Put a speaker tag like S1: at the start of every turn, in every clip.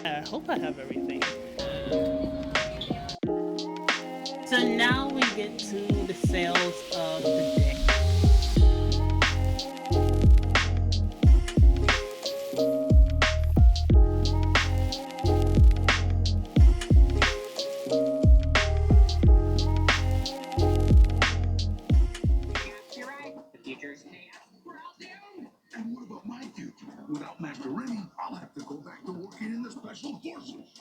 S1: I hope I have everything. So now we get to the sales of the day.
S2: And what about my future? Without macaroni, I'll have to go back to working in the special forces.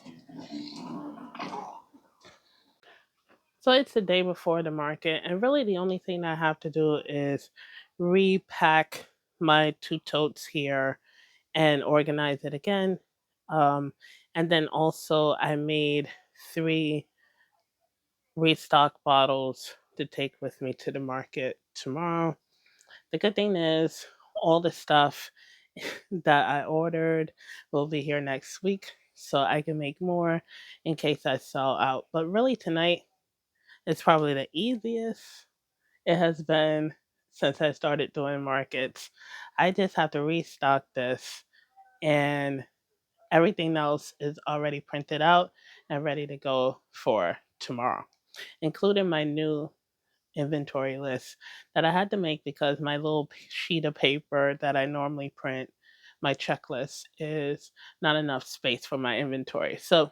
S1: So it's the day before the market, and really the only thing I have to do is repack my two totes here and organize it again. Um, and then also, I made three restock bottles to take with me to the market tomorrow. The good thing is, all the stuff that I ordered will be here next week, so I can make more in case I sell out. But really, tonight is probably the easiest it has been since I started doing markets. I just have to restock this, and everything else is already printed out and ready to go for tomorrow, including my new inventory list that I had to make because my little sheet of paper that I normally print my checklist is not enough space for my inventory. So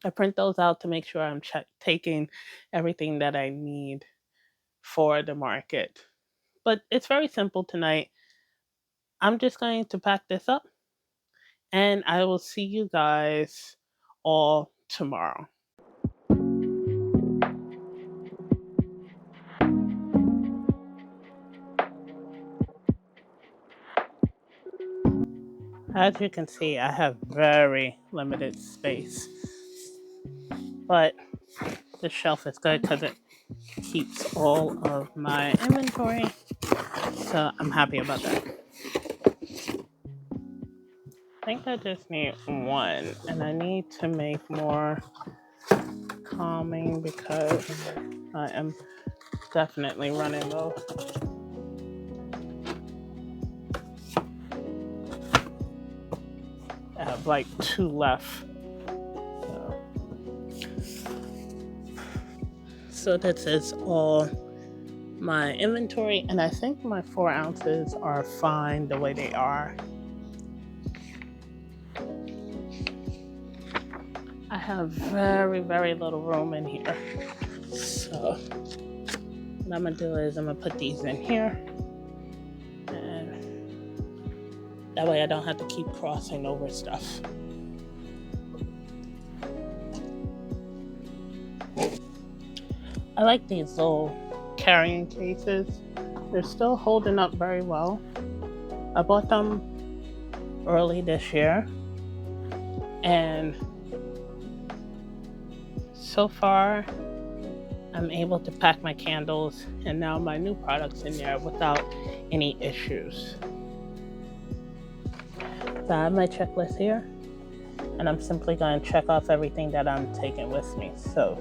S1: I print those out to make sure I'm taking everything that I need for the market. But it's very simple tonight. I'm just going to pack this up and I will see you guys all tomorrow. As you can see, I have very limited space, but the shelf is good because it keeps all of my inventory. So I'm happy about that. I think I just need one, and I need to make more calming because I am definitely running low. I have like two left. So, so this is all my inventory, and I think my 4 ounces are fine the way they are. I have very, very little room in here. So what I'm gonna do is I'm gonna put these in here, and that way I don't have to keep crossing over stuff. I like these little carrying cases. They're still holding up very well. I bought them early this year, and so far I'm able to pack my candles and now my new products in there without any issues. So I have my checklist here, and I'm simply going to check off everything that I'm taking with me. So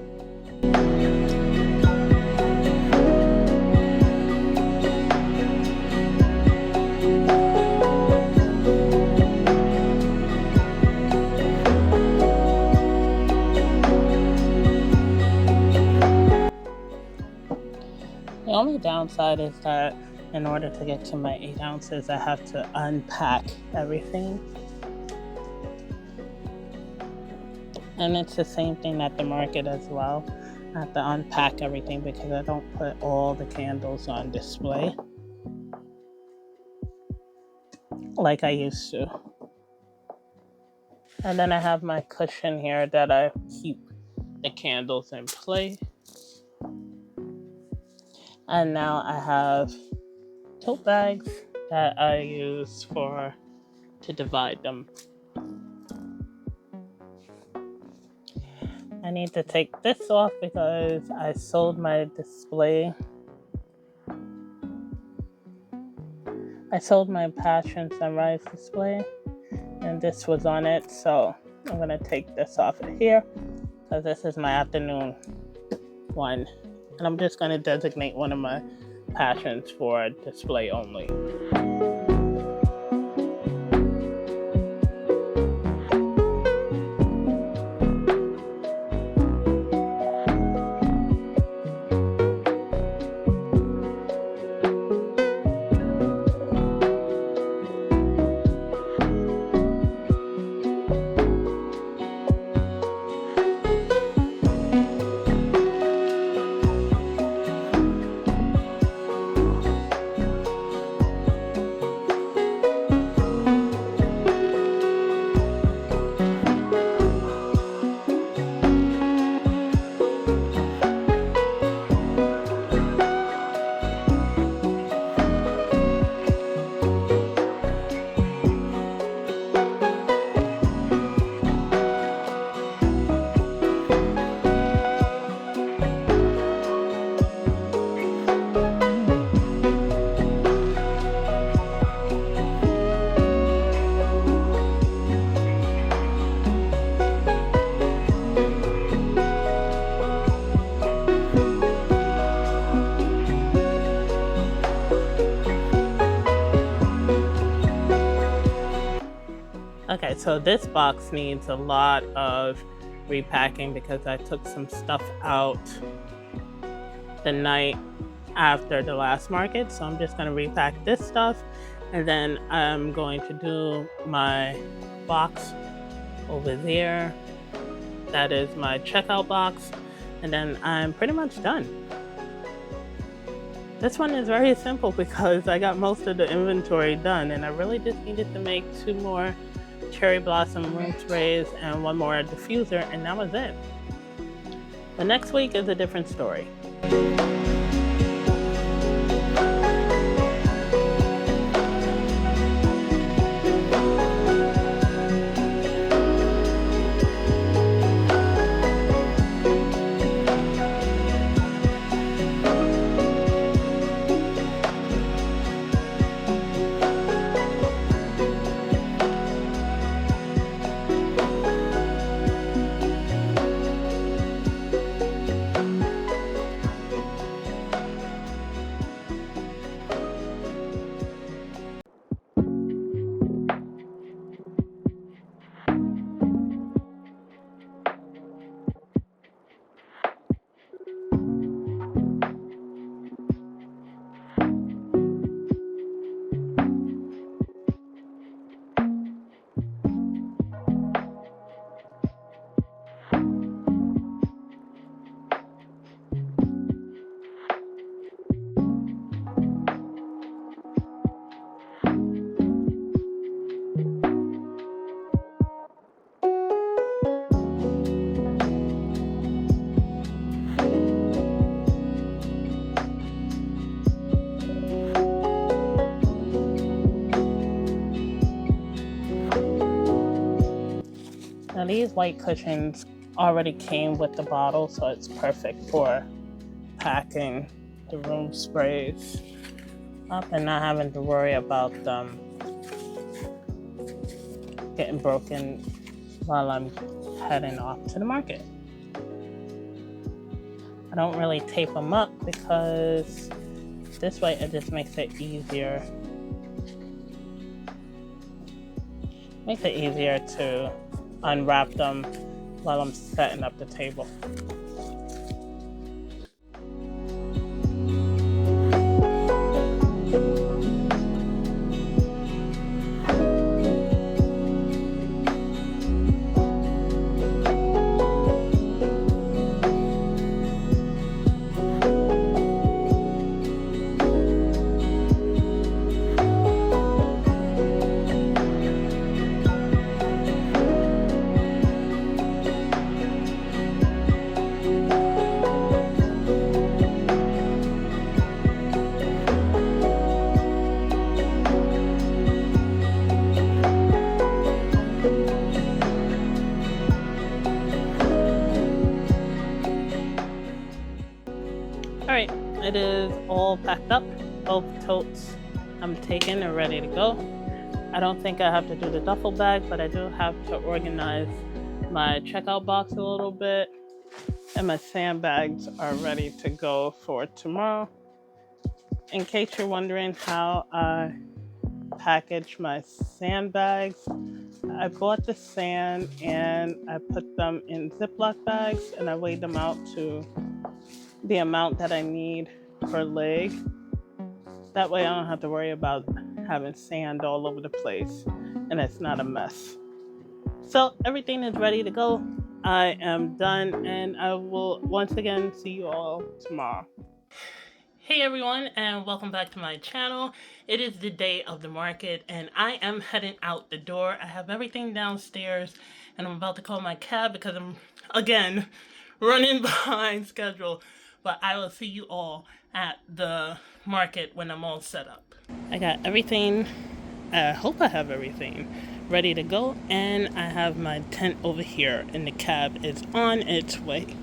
S1: the only downside is that in order to get to my 8 ounces, I have to unpack everything. And it's the same thing at the market as well. I have to unpack everything because I don't put all the candles on display like I used to. And then I have my cushion here that I keep the candles in place. And now I have tote bags that I use to divide them. I need to take this off because I sold my display. I sold my Passion Sunrise display, and this was on it, so I'm gonna take this off of here because this is my afternoon one, and I'm just gonna designate one of my passions for display only. Okay, so this box needs a lot of repacking because I took some stuff out the night after the last market. So I'm just going to repack this stuff, and then I'm going to do my box over there. That is my checkout box, and then I'm pretty much done. This one is very simple because I got most of the inventory done, and I really just needed to make 2 more cherry blossom room sprays and 1 more diffuser, and that was it. The next week is a different story. Now these white cushions already came with the bottle, so it's perfect for packing the room sprays up and not having to worry about them getting broken while I'm heading off to the market. I don't really tape them up because this way it just makes it easier. Makes it easier to unwrap them while I'm setting up the table. Alright, it is all packed up. Both totes I'm taking and ready to go. I don't think I have to do the duffel bag, but I do have to organize my checkout box a little bit. And my sandbags are ready to go for tomorrow. In case you're wondering how I package my sandbags, I bought the sand and I put them in Ziploc bags and I weighed them out to the amount that I need per leg. That way I don't have to worry about having sand all over the place and it's not a mess. So everything is ready to go. I am done and I will once again see you all tomorrow. Hey everyone, and welcome back to my channel. It is the day of the market and I am heading out the door. I have everything downstairs and I'm about to call my cab because I'm again running behind schedule. But I will see you all at the market when I'm all set up. I got everything, I hope I have everything ready to go, and I have my tent over here and the cab is on its way.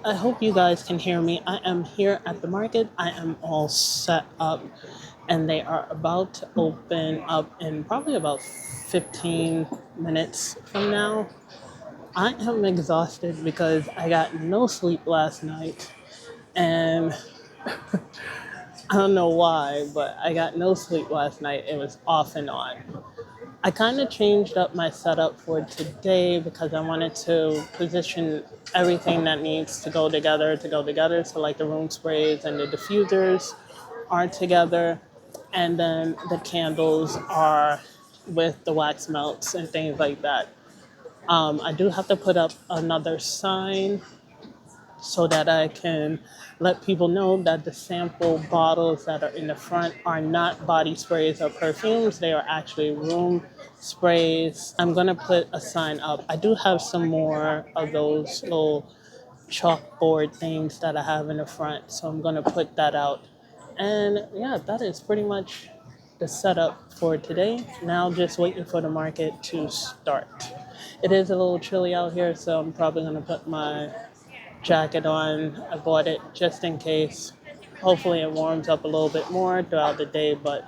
S1: I hope you guys can hear me. I am here at the market. I am all set up, and they are about to open up in probably about 15 minutes from now. I am exhausted because I got no sleep last night, and I don't know why, but I got no sleep last night. It was off and on. I kind of changed up my setup for today because I wanted to position everything that needs to go together. So like the room sprays and the diffusers are together, and then the candles are with the wax melts and things like that. I do have to put up another sign so that I can let people know that the sample bottles that are in the front are not body sprays or perfumes. They are actually room sprays. I'm gonna put a sign up. I do have some more of those little chalkboard things that I have in the front, so I'm gonna put that out. And yeah, that is pretty much the setup for today. Now just waiting for the market to start. It is a little chilly out here, so I'm probably gonna put my jacket on. I bought it just in case. Hopefully, it warms up a little bit more throughout the day, but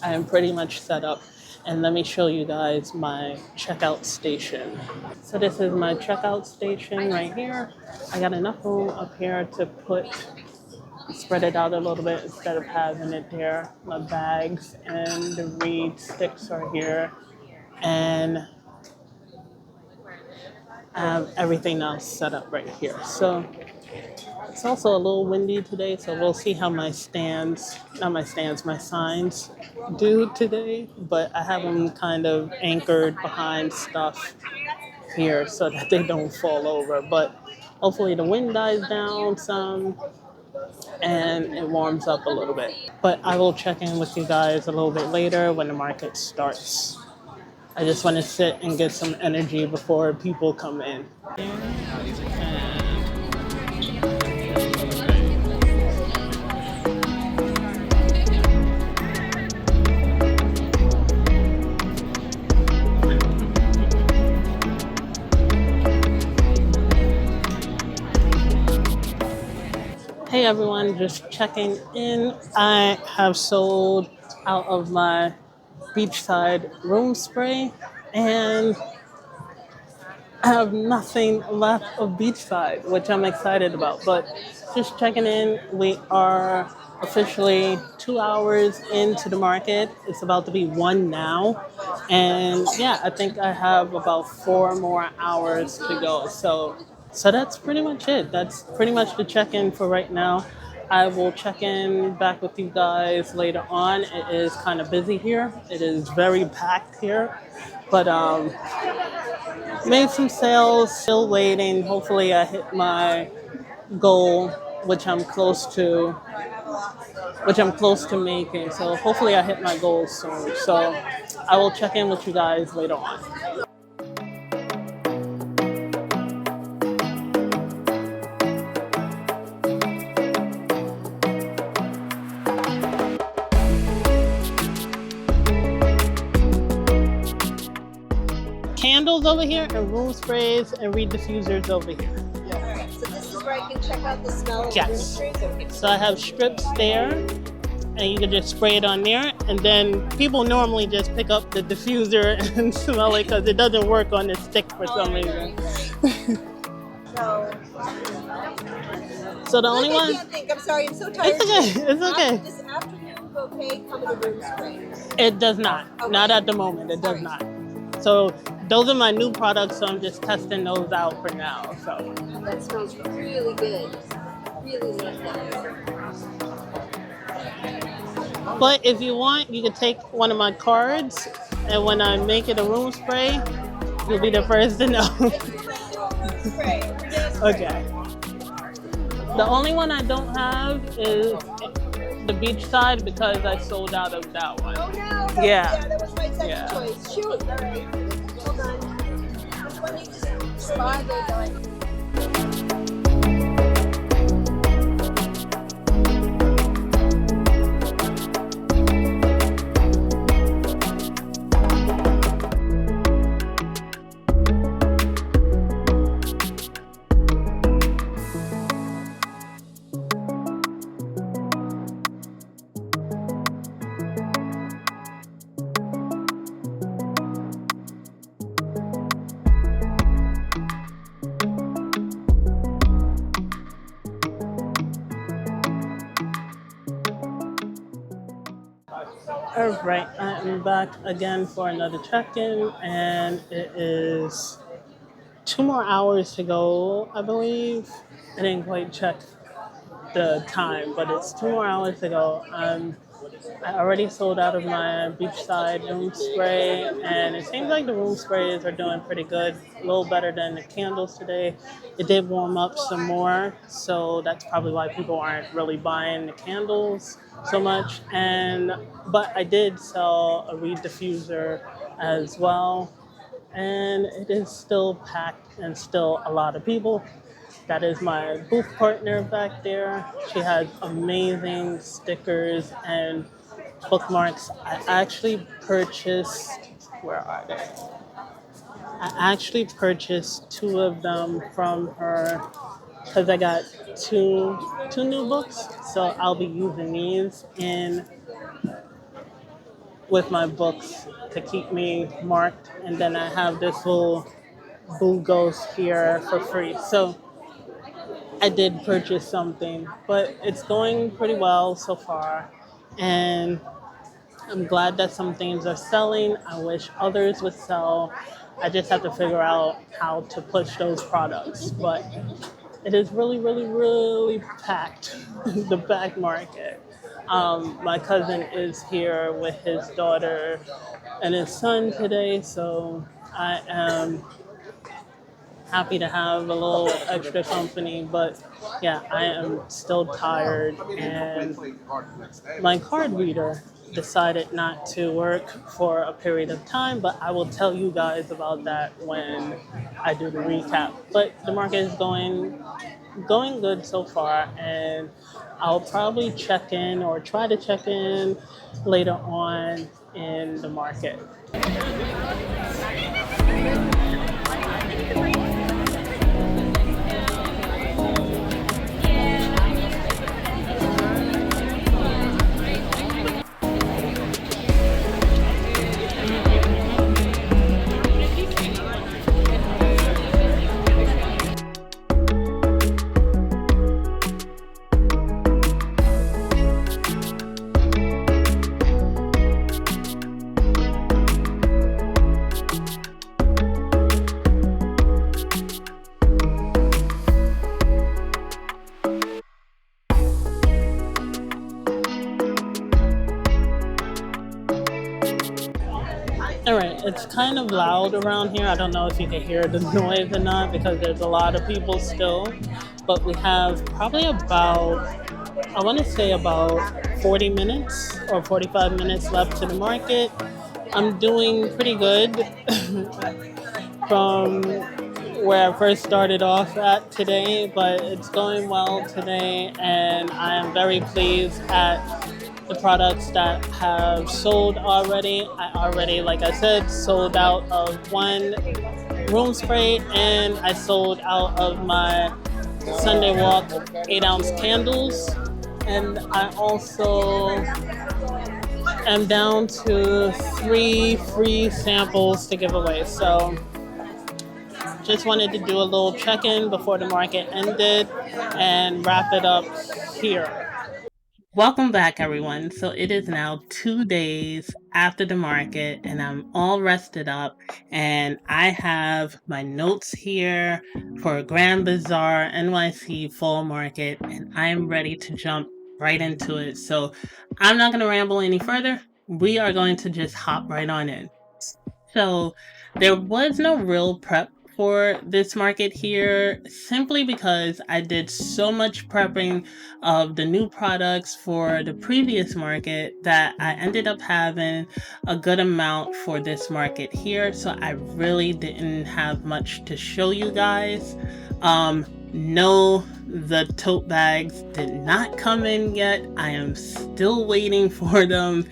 S1: I am pretty much set up. And let me show you guys my checkout station. So, this is my checkout station right here. I got enough room up here to spread it out a little bit instead of having it there. My bags and the reed sticks are here. And I have everything else set up right here. So, it's also a little windy today, so we'll see how my signs do today. But I have them kind of anchored behind stuff here so that they don't fall over. But hopefully the wind dies down some and it warms up a little bit. But I will check in with you guys a little bit later when the market starts. I just want to sit and get some energy before people come in. Hey everyone, just checking in. I have sold out of my beachside room spray and I have nothing left of beachside, which I'm excited about. But just checking in, we are officially 2 hours into the market. It's about to be one now. And yeah, I think I have about 4 more hours to go. So that's pretty much it. That's pretty much the check-in for right now. I will check in back with you guys later on. It is kind of busy here. It is very packed here. But made some sales, still waiting. Hopefully I hit my goal, which I'm close to making. So hopefully I hit my goal soon. So I will check in with you guys later on. Candles over here and room sprays and reed diffusers over here.
S3: Alright, so this is where I can check out the smell of
S1: Yes.
S3: the room sprays? Okay.
S1: So I have strips there, and you can just spray it on there. And then people normally just pick up the diffuser and smell it because it doesn't work on the stick for some reason.
S3: So,
S1: So the only
S3: I
S1: one,
S3: can't think. I'm sorry, I'm so tired.
S1: it's okay, it's okay.
S3: Does afternoon bouquet come in a room spray?
S1: It does not. Not at the moment. It does not. So those are my new products, so I'm just testing those out for now. So
S3: That smells really good. Really like that.
S1: but if you want, you can take one of my cards, and when I make it a room spray, you'll be the first to know.
S3: Spray.
S1: Okay. The only one I don't have is the beachside because I sold out of that one.
S3: Oh no!
S1: Yeah.
S3: That was my second
S1: Yeah.
S3: choice. Shoot. All right. Hold on. Which one you just slide those on?
S1: All right, I am back again for another check-in, and it is 2 more hours to go, I believe. I didn't quite check the time, but it's 2 more hours to go. I already sold out of my beachside room spray, and it seems like the room sprays are doing pretty good, a little better than the candles today. It did warm up some more, so that's probably why people aren't really buying the candles so much. And but I did sell a reed diffuser as well, and it is still packed and still a lot of people. That is my booth partner back there. She has amazing stickers and bookmarks. I actually purchased, where are they? I actually purchased two of them from her because I got two new books. So I'll be using these in with my books to keep me marked. And then I have this little Boo Ghost here for free. So I did purchase something, but it's going pretty well so far. And I'm glad that some things are selling. I wish others would sell. I just have to figure out how to push those products. But it is really, really, really packed, the back market. My cousin is here with his daughter and his son today, so I am happy to have a little extra company. But yeah, I am still tired, and my card reader decided not to work for a period of time, but I will tell you guys about that when I do the recap. But the market is going good so far, and I'll probably check in or try to check in later on in the market. All right, it's kind of loud around here. I don't know if you can hear the noise or not because there's a lot of people still. But we have probably about, I want to say about 40 minutes or 45 minutes left to the market. I'm doing pretty good from where I first started off at today, but it's going well today, and I am very pleased at the products that have sold already. I already, like I said, sold out of one room spray, and I sold out of my Sunday Walk 8 ounce candles. And I also am down to 3 free samples to give away. So just wanted to do a little check in before the market ended and wrap it up here. Welcome back, everyone. So it is now 2 days after the market, and I'm all rested up. And I have my notes here for Grand Bazaar NYC Fall Market, and I'm ready to jump right into it. So I'm not going to ramble any further. We are going to just hop right on in. So there was no real prep for this market here simply because I did so much prepping of the new products for the previous market that I ended up having a good amount for this market here. So I really didn't have much to show you guys. No, the tote bags did not come in yet. I am still waiting for them.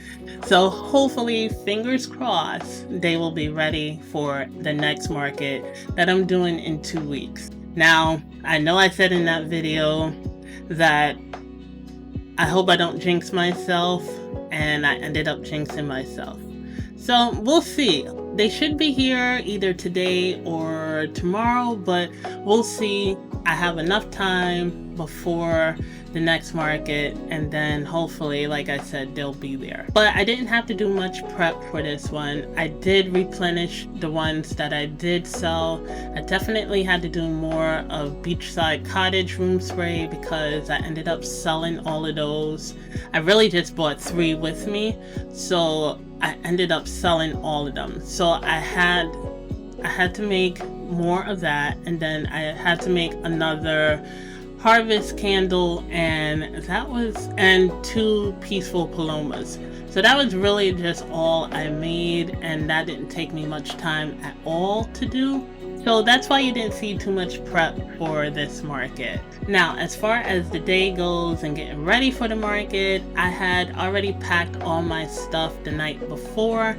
S1: So hopefully, fingers crossed, they will be ready for the next market that I'm doing in 2 weeks. Now, I know I said in that video that I hope I don't jinx myself, and I ended up jinxing myself. So we'll see. They should be here either today or tomorrow, but we'll see I have enough time before the next market, and then hopefully, like I said, they'll be there. But I didn't have to do much prep for this one. I did replenish the ones that I did sell. I definitely had to do more of beachside cottage room spray because I ended up selling all of those. I really just bought 3 with me, so I ended up selling all of them. So I had to make more of that, and then I had to make another harvest candle, and 2 peaceful palomas. So that was really just all I made, and that didn't take me much time at all to do. So that's why you didn't see too much prep for this market. Now, as far as the day goes and getting ready for the market, I had already packed all my stuff the night before.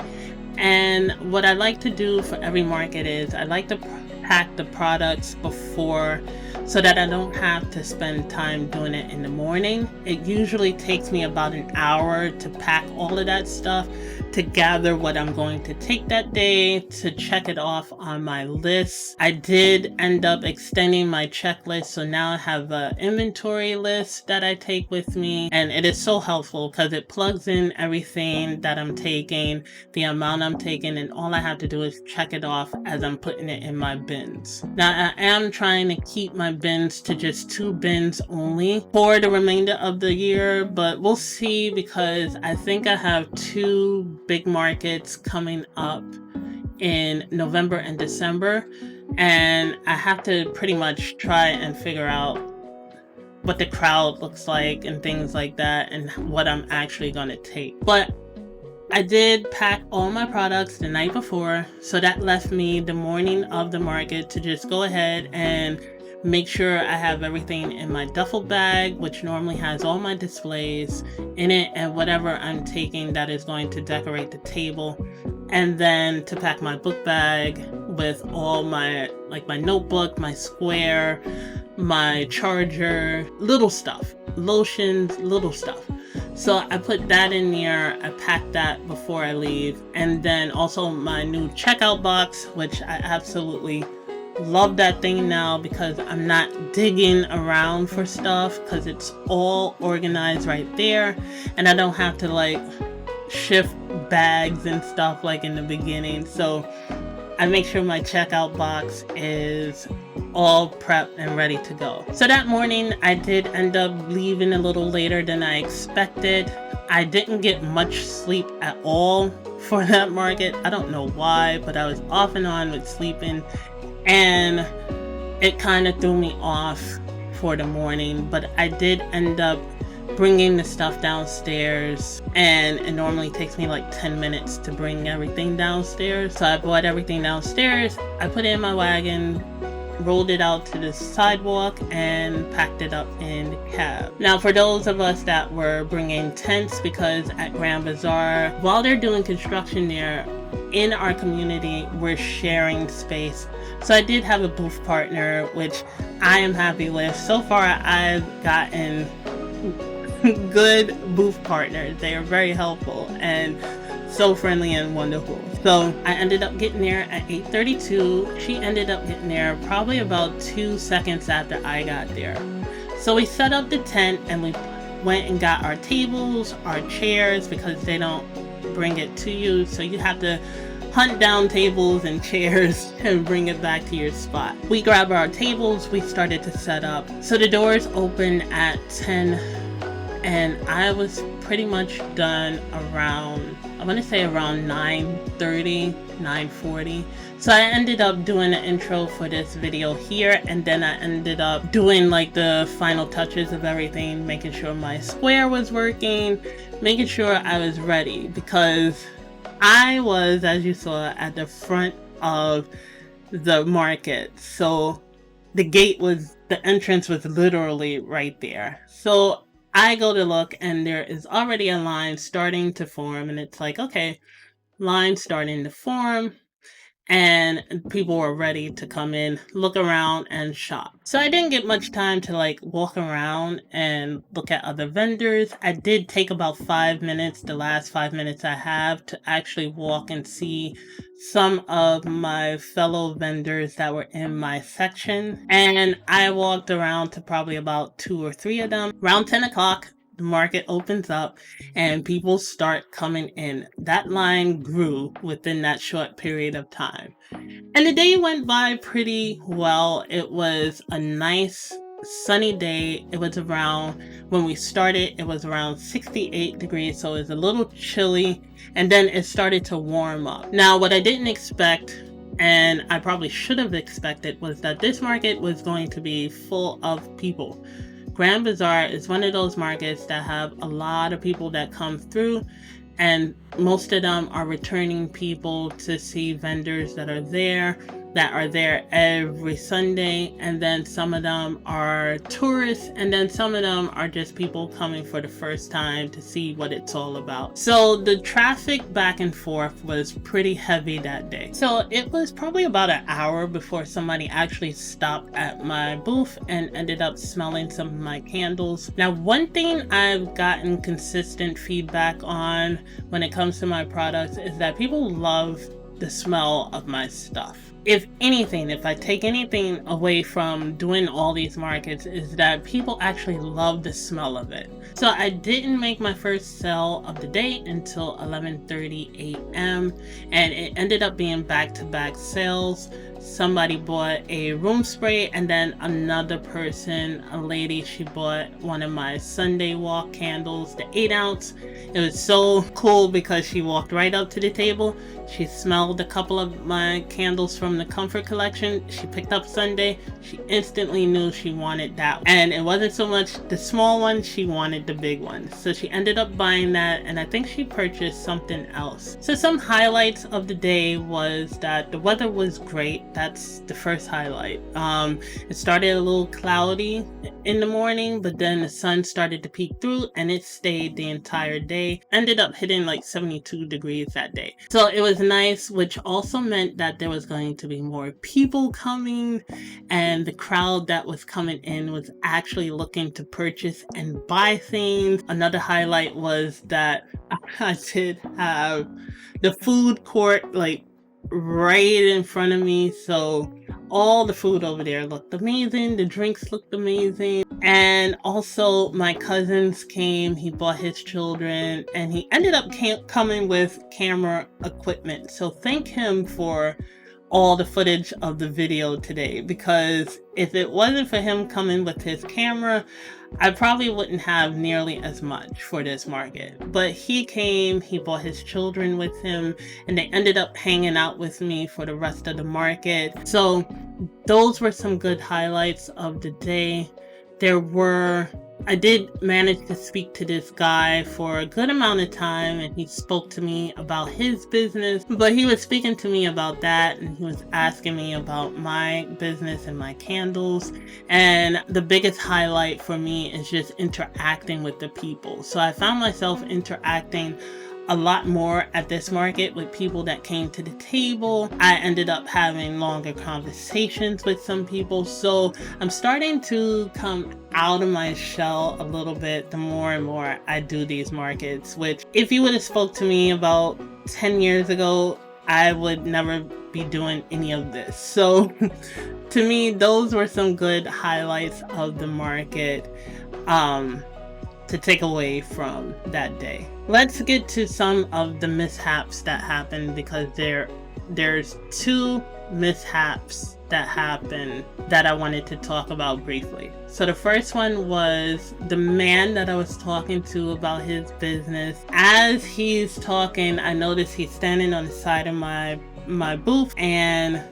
S1: And what I like to do for every market is I like to pack the products before so that I don't have to spend time doing it in the morning. It usually takes me about an hour to pack all of that stuff, to gather what I'm going to take that day, to check it off on my list. I did end up extending my checklist, so now I have an inventory list that I take with me, and it is so helpful because it plugs in everything that I'm taking, the amount I'm taking, and all I have to do is check it off as I'm putting it in my bins. Now, I am trying to keep my bins to just 2 bins only for the remainder of the year, but we'll see because I think I have 2 big markets coming up in November and December, and I have to pretty much try and figure out what the crowd looks like and things like that and what I'm actually going to take. But I did pack all my products the night before, so that left me the morning of the market to just go ahead and make sure I have everything in my duffel bag, which normally has all my displays in it and whatever I'm taking that is going to decorate the table. And then to pack my book bag with all my, like my notebook, my square, my charger, little stuff, lotions, little stuff. So I put that in there, I packed that before I leave, and then also my new checkout box, which I absolutely love that thing now because I'm not digging around for stuff because it's all organized right there, and I don't have to like shift bags and stuff like in the beginning. So I make sure my checkout box is all prepped and ready to go. So that morning I did end up leaving a little later than I expected. I didn't get much sleep at all for that market. I don't know why, but I was off and on with sleeping, and it kind of threw me off for the morning. But I did end up bringing the stuff downstairs, and it normally takes me like 10 minutes to bring everything downstairs. So I brought everything downstairs, I put it in my wagon, rolled it out to the sidewalk, and packed it up in the cab. Now, for those of us that were bringing tents, because at Grand Bazaar, while they're doing construction there, in our community, we're sharing space. So I did have a booth partner, which I am happy with. So far, I've gotten good booth partners. They are very helpful and so friendly and wonderful. So I ended up getting there at 8:32. She ended up getting there probably about 2 seconds after I got there. So we set up the tent and we went and got our tables, our chairs, because they don't bring it to you. So you have to hunt down tables and chairs and bring it back to your spot. We grabbed our tables, we started to set up. So the doors opened at 10, and I was pretty much done around, I want to say around 9:30, 9:40. So I ended up doing an intro for this video here, and then I ended up doing like the final touches of everything, making sure my square was working, making sure I was ready, because I was, as you saw, at the front of the market. So the entrance was literally right there. So I go to look, and there is already a line starting to form, and it's like, okay, line starting to form. and people were ready to come in, look around, and shop. So I didn't get much time to like walk around and look at other vendors. I did take about 5 minutes, the last 5 minutes I have, to actually walk and see some of my fellow vendors that were in my section. And I walked around to probably about 2 or 3 of them. Around 10 o'clock, the market opens up and people start coming in. That line grew within that short period of time. And the day went by pretty well. It was a nice sunny day. It was around, when we started, it was around 68 degrees, so it was a little chilly, and then it started to warm up. Now, what I didn't expect, and I probably should have expected, was that this market was going to be full of people. Grand Bazaar is one of those markets that have a lot of people that come through, and most of them are returning people to see vendors that are there every Sunday, and then some of them are tourists, and then some of them are just people coming for the first time to see what it's all about. So the traffic back and forth was pretty heavy that day. So it was probably about an hour before somebody actually stopped at my booth and ended up smelling some of my candles. Now, one thing I've gotten consistent feedback on when it comes to my products is that people love the smell of my stuff. If anything, if I take anything away from doing all these markets, is that people actually love the smell of it. So I didn't make my first sale of the day until 11:30 a.m. and it ended up being back-to-back sales. Somebody bought a room spray, and then another person, a lady, she bought one of my Sunday walk candles, the 8-ounce. It was so cool because she walked right up to the table. She smelled a couple of my candles from the Comfort collection. She picked up Sunday. She instantly knew she wanted that. And it wasn't so much the small one, she wanted the big one. So she ended up buying that, and I think she purchased something else. So some highlights of the day was that the weather was great. That's the first highlight. It started a little cloudy in the morning, but then the sun started to peek through and it stayed the entire day. Ended up hitting like 72 degrees that day. So it was nice, which also meant that there was going to be more people coming, and the crowd that was coming in was actually looking to purchase and buy things. Another highlight was that I did have the food court like right in front of me, so all the food over there looked amazing, the drinks looked amazing, and also my cousins came. He brought his children, and he ended up coming with camera equipment, so thank him for all the footage of the video today, because if it wasn't for him coming with his camera, I probably wouldn't have nearly as much for this market. But he came, he brought his children with him, and they ended up hanging out with me for the rest of the market. So those were some good highlights of the day. I did manage to speak to this guy for a good amount of time, and he spoke to me about his business, but he was speaking to me about that, and he was asking me about my business and my candles. And the biggest highlight for me is just interacting with the people. So I found myself interacting a lot more at this market with people that came to the table. I ended up having longer conversations with some people. So I'm starting to come out of my shell a little bit the more and more I do these markets, which if you would have spoke to me about 10 years ago, I would never be doing any of this. So to me, those were some good highlights of the market to take away from that day. Let's get to some of the mishaps that happened, because there's two mishaps that happened that I wanted to talk about briefly. So the first one was the man that I was talking to about his business. As he's talking, I noticed he's standing on the side of my booth, and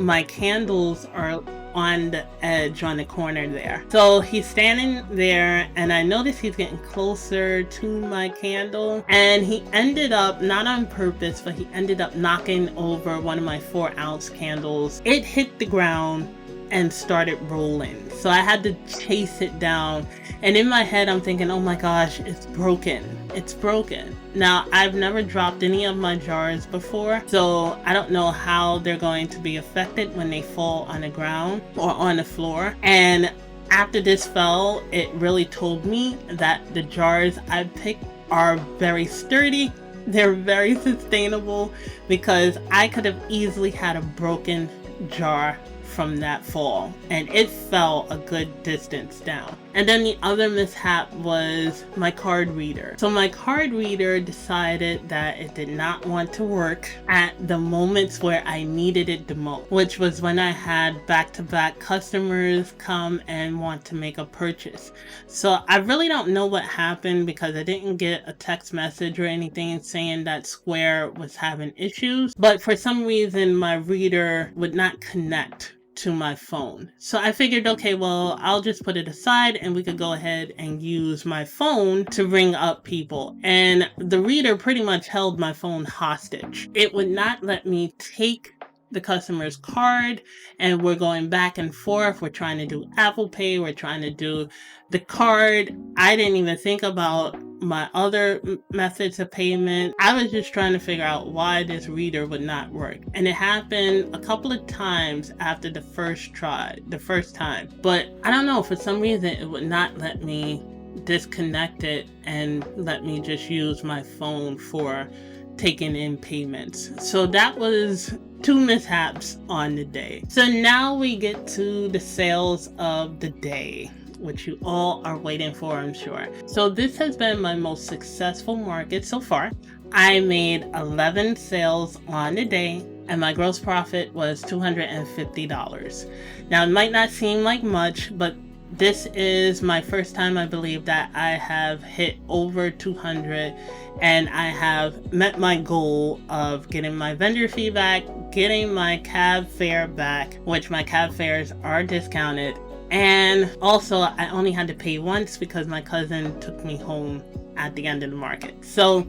S1: my candles are on the edge on the corner there. So he's standing there, and I noticed he's getting closer to my candle, and he ended up, not on purpose, but he ended up knocking over one of my 4-ounce candles. It hit the ground and started rolling. So I had to chase it down And in my head, I'm thinking, oh my gosh, it's broken. It's broken. Now, I've never dropped any of my jars before, so I don't know how they're going to be affected when they fall on the ground or on the floor. And after this fell, it really told me that the jars I picked are very sturdy. They're very sustainable, because I could have easily had a broken jar from that fall, and it fell a good distance down. And then the other mishap was my card reader. So my card reader decided that it did not want to work at the moments where I needed it the most, which was when I had back-to-back customers come and want to make a purchase. So I really don't know what happened, because I didn't get a text message or anything saying that Square was having issues, but for some reason my reader would not connect to my phone. So I figured, okay, well, I'll just put it aside and we could go ahead and use my phone to ring up people. And the reader pretty much held my phone hostage. It would not let me take the customer's card, and we're going back and forth. We're trying to do Apple Pay, we're trying to do the card. I didn't even think about my other methods of payment. I was just trying to figure out why this reader would not work. And it happened a couple of times after the first time. But I don't know, for some reason it would not let me disconnect it and let me just use my phone for taking in payments. So that was 2 mishaps on the day. So now we get to the sales of the day, which you all are waiting for, I'm sure. So this has been my most successful market so far. I made 11 sales on the day, and my gross profit was $250. Now, it might not seem like much, but this is my first time, I believe, that I have hit over 200, and I have met my goal of getting my vendor fee back, getting my cab fare back, which my cab fares are discounted. And also, I only had to pay once because my cousin took me home at the end of the market. So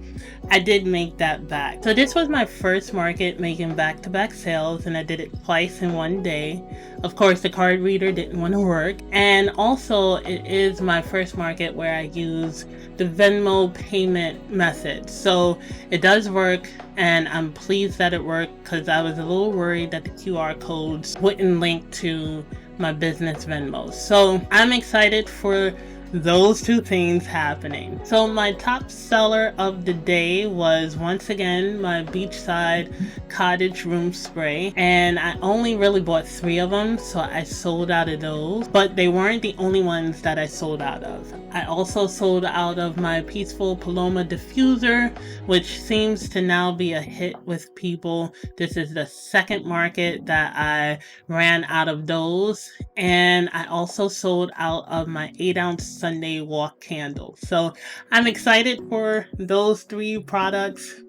S1: I did make that back. So this was my first market making back-to-back sales, and I did it twice in one day. Of course, the card reader didn't want to work. And also, it is my first market where I use the Venmo payment method. So it does work, and I'm pleased that it worked, because I was a little worried that the QR codes wouldn't link to my business Venmo. So I'm excited for those 2 things happening. So my top seller of the day was once again my beachside cottage room spray, and I only really bought 3 of them, so I sold out of those. But they weren't the only ones that I sold out of. I also sold out of my Peaceful Paloma diffuser, which seems to now be a hit with people. This is the second market that I ran out of those. And I also sold out of my 8-ounce Sunday walk candle. So I'm excited for those 3 products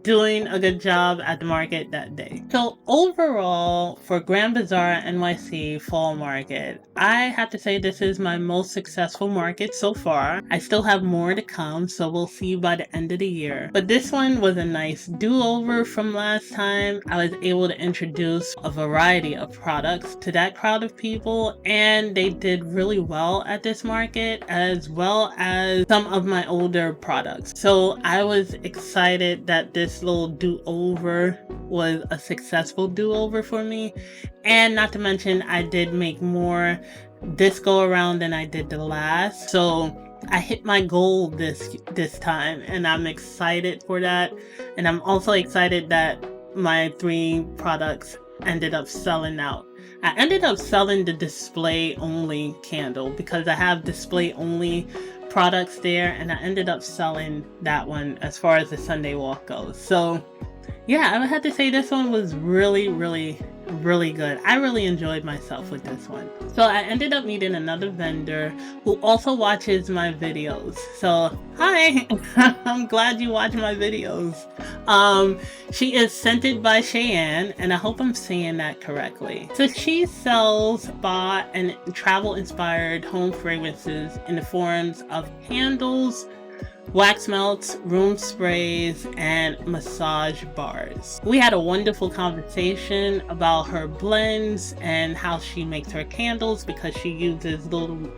S1: doing a good job at the market that day. So overall, for Grand Bazaar NYC Fall Market, I have to say this is my most successful market so far. I still have more to come, so we'll see by the end of the year. But this one was a nice do-over from last time. I was able to introduce a variety of products to that crowd of people, and they did really well at this market, as well as some of my older products. So I was excited that this little do-over was a successful do-over for me. And not to mention, I did make more this go around than I did the last. So I hit my goal this time, and I'm excited for that. And I'm also excited that my 3 products ended up selling out. I ended up selling the display only candle because I have display only products there, and I ended up selling that one as far as the Sunday walk goes. So yeah, I would have to say this one was really good. I really enjoyed myself with this one. So I ended up meeting another vendor who also watches my videos. So hi, I'm glad you watch my videos. She is Scented by Shayian, and I hope I'm saying that correctly. So she sells spa and travel inspired home fragrances in the forms of candles, wax melts, room sprays, and massage bars. We had a wonderful conversation about her blends and how she makes her candles, because she uses little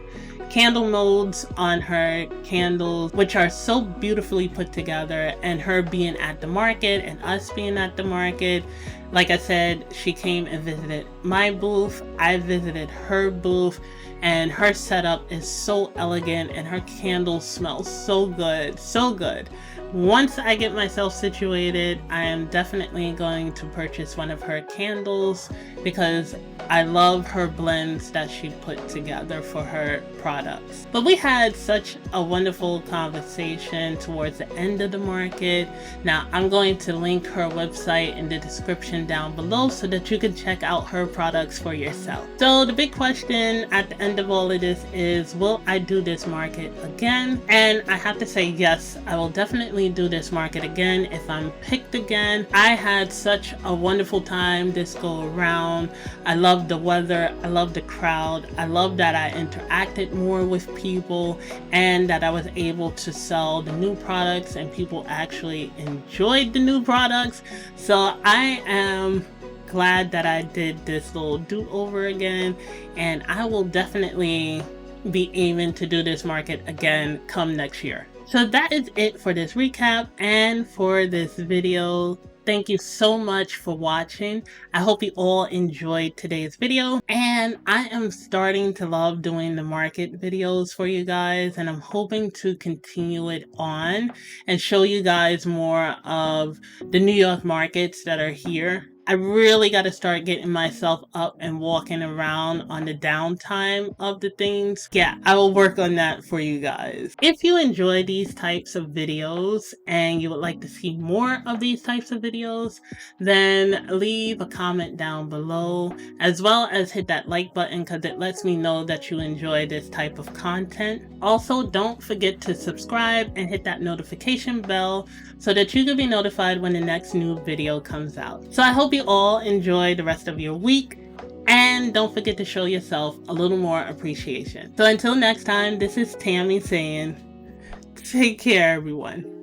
S1: candle molds on her candles, which are so beautifully put together, and her being at the market and us being at the market. Like I said, she came and visited my booth. I visited her booth, and her setup is so elegant and her candles smell so good, so good. Once I get myself situated, I am definitely going to purchase one of her candles because I love her blends that she put together for her products. But we had such a wonderful conversation towards the end of the market. Now I'm going to link her website in the description down below so that you can check out her products for yourself. So the big question at the end of all of this is, will I do this market again? And I have to say yes, I will definitely do this market again if I'm picked again. I had such a wonderful time this go around. I love the weather, I love the crowd, I love that I interacted more with people and that I was able to sell the new products and people actually enjoyed the new products. So I am glad that I did this little do-over again, and I will definitely be aiming to do this market again come next year. So that is it for this recap and for this video. Thank you so much for watching. I hope you all enjoyed today's video, and I am starting to love doing the market videos for you guys, and I'm hoping to continue it on and show you guys more of the New York markets that are here. I really got to start getting myself up and walking around on the downtime of the things. Yeah, I will work on that for you guys. If you enjoy these types of videos and you would like to see more of these types of videos, then leave a comment down below, as well as hit that like button because it lets me know that you enjoy this type of content. Also, don't forget to subscribe and hit that notification bell so that you can be notified when the next new video comes out. So I hope you all enjoy the rest of your week, and don't forget to show yourself a little more appreciation. So until next time, this is Tammy saying, take care everyone.